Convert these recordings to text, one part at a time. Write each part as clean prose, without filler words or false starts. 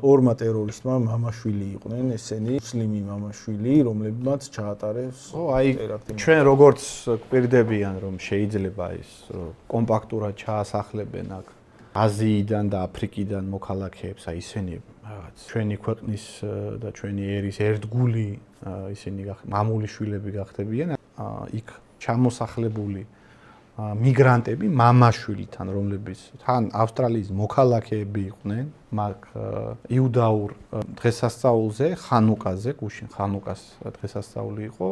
ორმა ტერორისტმა მამაშვილი იყვნენ, ესენი მუსლიმი მამაშვილი, რომლებმაც ჩაატარეს ტერაქტი. ჩვენ როგორც გვპირდებიან, რომ შეიძლება ის კომპაქტურად ჩაასახლებენ აქ აზიიდან და აფრიკიდან მოქალაქეებს, ისინი რაღაც ჩვენი ქვეყნის და ჩვენი ერის ერთგული ისინი მამული შვილები გახდებიან, იქ ჩამოსახლებული მიგრანტები მამაშვილთან, რომლებიც თან ავსტრალიის მოქალაქეები იყვნენ, მაგ იუდაურ დღესასწაულზე, ხანუკაზე, გუშინ ხანუკას დღესასწაული იყო,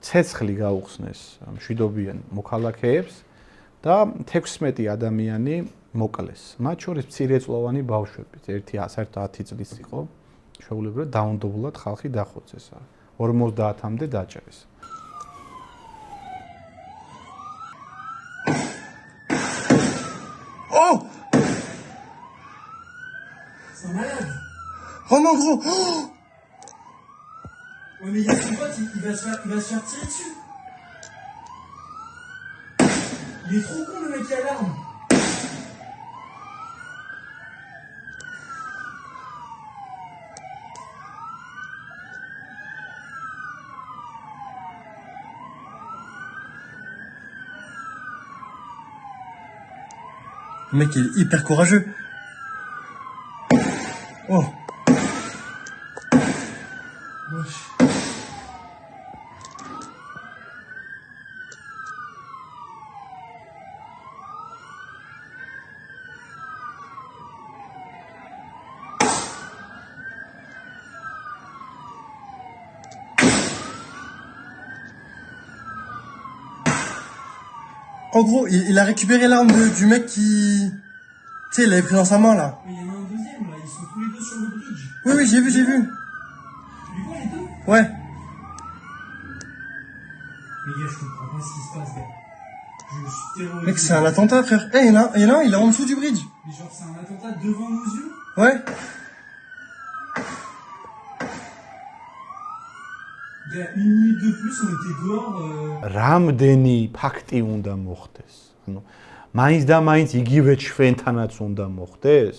ცეცხლი გაუხსნეს მშვიდობიან მოქალაქეებს და 16 ადამიანი მოკლეს. მათ შორის მცირეწლოვანი ბავშვები, ერთი საერთოდ 10 წლის იყო, შეუულებრივად დაუნდობლად ხალხი დახოცეს. 50-მდე დაჭერეს. Oh! C'est un malade! Oh non, gros! Oh! Ouais, mais il y a son pote, il va se faire tirer dessus! Il est trop con, le mec qui a l'arme! Le mec il est hyper courageux. Oh. Wesh. En gros, il a récupéré l'arme du mec qui... Tu sais, il l'avait pris dans sa main, là. Mais il y en a un deuxième, là. Ils sont tous les deux sur le bridge. Oui, oui, j'ai vu. Tu les vois, les deux? Ouais. Mais gars, je comprends pas ce qui se passe, gars. Je suis terrorisé. Mec, c'est un attentat, frère. Eh, il y en a un, il est en dessous du bridge. Mais genre, c'est un attentat devant nos yeux? Ouais. Gars, une minute de plus, on était dehors. რამდენი ფაქტი უნდა მოხდეს? ანუ მაინც და მაინც იგივე ჩვენთანაც უნდა მოხდეს?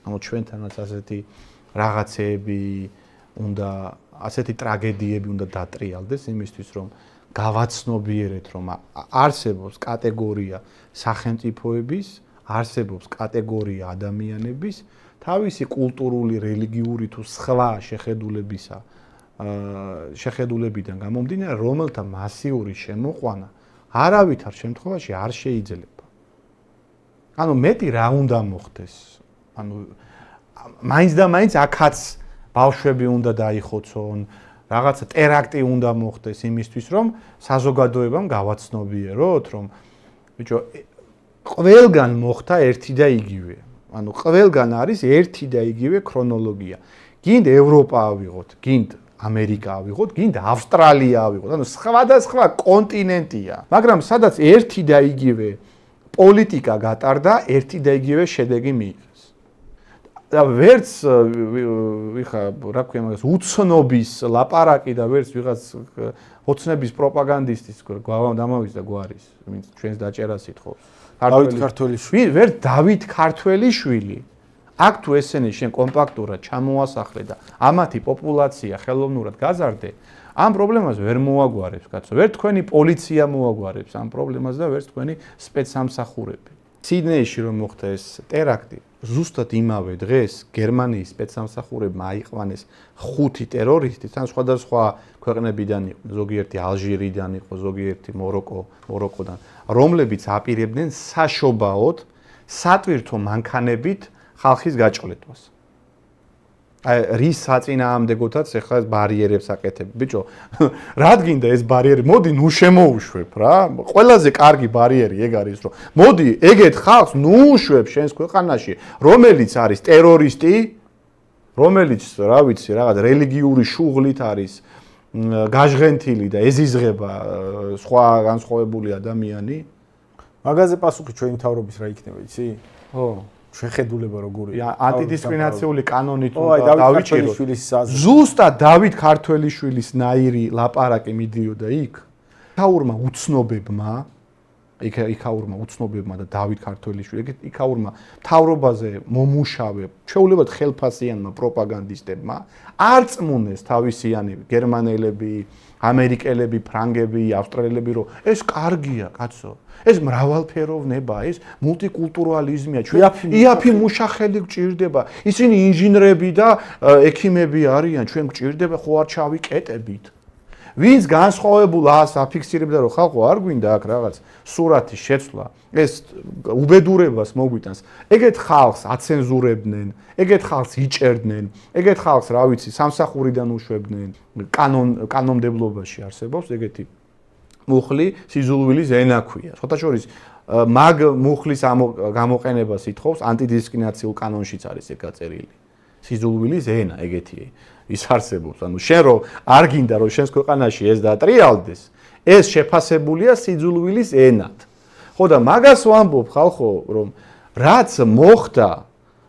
ანუ ჩვენთანაც ასეთი რაღაცეები უნდა, ასეთი ტრაგედიები უნდა დატრიალდეს იმისთვის, რომ გავაცნობიერეთ, რომ არსებობს კატეგორია სახელმწიფოების, არსებობს კატეგორია ადამიანების, თავისი კულტურული, რელიგიური თუ სხვა შეხედულებიდან გამომდინარე, რომელთა მასიური შემოყვანა არავითარ შემთხვევაში არ შეიძლება. ანუ მეტი რა უნდა მოხდეს? ანუ მაინც და მაინც აქაც ბავშვები უნდა დაიხოცონ, რაღაცა ტერაქტი უნდა მოხდეს იმისთვის, რომ საზოგადოებამ გავაცნობიეროთ, რომ ბიჭო, ყველგან მოხდა ერთი და იგივე. ანუ ყველგან არის ერთი და იგივე ქრონოლოგია. გინდ ევროპა ავიღოთ, გინდ ამერიკა ავიღოთ, გინდა ავსტრალია ავიღოთ, ანუ სხვადასხვა კონტინენტია, მაგრამ სადაც ერთი და იგივე პოლიტიკა გატარდა, ერთი და იგივე შედეგი მიიღეს. და ვერც რა ქვია მაგას, უცნობის ლაპარაკი და ვერც ვიღაც ოცნების პროპაგანდისტის გვამამის და გვარის, ვინც ჩვენს დაჭერას ითხოვს. დავით ქართველიშვილი, ვერც დავით ქართველიშვილი აქ თუ ესენი შენ კომპაქტურად ჩამოასახლე და ამათი პოპულაცია ხელოვნურად გაზარდე, ამ პრობლემას ვერ მოაგვარებს, კაცო. ვერ თქვენი პოლიცია მოაგვარებს ამ პრობლემას და ვერც თქვენი სპეცსამსახურები. სიდნეიში რომ მოხდა ეს ტერაქტი, ზუსტად იმავე დღეს გერმანიის სპეცსამსახურებმა აიყვანეს 5 ტერორისტი, თან სხვადასხვა ქვეყნებიდან იყო, ზოგიერთი ალჟირიდან იყო, ზოგიერთი მოროკოდან, რომლებიც აპირებდნენ საშობაოდ სატვირთო მანქანებით ხალხის გაჭრილებას. აი რის საწინააღმდეგოთაც ეხლა ეს ბარიერებს აკეთებ. ბიჭო, რადგინდა ეს ბარიერი, მოდი ნუ შემოუშვებ რა. ყველაზე კარგი ბარიერი ეგ არის, რომ მოდი ეგეთ ხალხს ნუ უშვებ შენს ქვეყანაში, რომელიც არის ტერორისტი, რომელიც რა ვიცი, რაღაც რელიგიური შუღლით არის გაჟღენთილი და ეზიზღება სხვა განსხვავებული ადამიანი. მაგაზე პასუხი ჩვენი თავრობის რა იქნება, იცი? ხო. შეხედულება როგორია? ანტიდისკრიმინაციული კანონით დავიჭიროთ. ზუსტად დავით ქართველიშვილის ნაირი ლაპარაკი მიდიოდა იქ. თაურმა უცნობებმა იქაურმა უცნობებმა და დავით ქართველიშვილი, იქაურმა მთავრობაზე მომუშავე, ჩვეულებად ხელფასიანმა პროპაგანდისტებმა არ წმუნეს თავისიანები, გერმანელები, ამერიკელები, ფრანგები, ავსტრალიელები, რომ ეს კარგია, კაცო. ეს მრავალფეროვნება, ეს მულტიკულტურალიზმია. ჩვენ იაფი მუშახელი გჭირდება. ისინი ინჟინრები და ექიმები არიან, ჩვენ გჭირდება ხო არ ჩავიკეტებით. ვინც განსხვავებულ ას აფიქსირებდა რომ ხალხო არ გვინდა აქ რაღაც სურათის შეცვლა, ეს უბედურებას მოგვიტანს. ეგეთ ხალხს აცენზურებდნენ, ეგეთ ხალხს იჭერდნენ, ეგეთ ხალხს, რა ვიცი, სამსახურიდან უშვებდნენ. კანონმდებლობაში არსებობს ეგეთი მუხლი, სიზულვილის ენა ქვია. შეთაშორის მაგ მუხლის გამოყენებას ითხოვს ანტიდისკრიმინაციულ კანონშიც არის ეგ გაწერილი. სიზულვილის ენა ეგეთი ის არსებობს. ანუ შენ რომ არ გინდა რომ შენს ქვეყანაში ეს დაატრიალდეს, ეს შეფასებულია სიძულვილის ენად. ხო და მაგას ვამბობ ხალხო, რომ რაც მოხდა,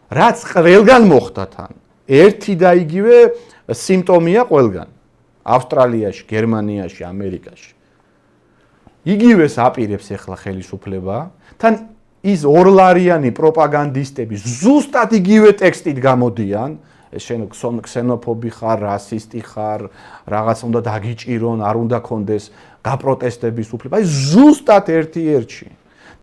რაც ყველგან მოხდა თან, ერთი და იგივე სიმპტომია ყველგან. ავსტრალიაში, გერმანიაში, ამერიკაში. იგივეს აპირებს ახლა ხელისუფლება, თან ის ორლარიანი პროპაგანდისტები ზუსტად იგივე ტექსტით გამოდიან, შენ ქსენოფობი ხარ, რასისტი ხარ, რაღაც უნდა დაგიჭირონ, არ უნდა კონდეს გაპროტესტების უფლება. აი ზუსტად ერთი ერთში.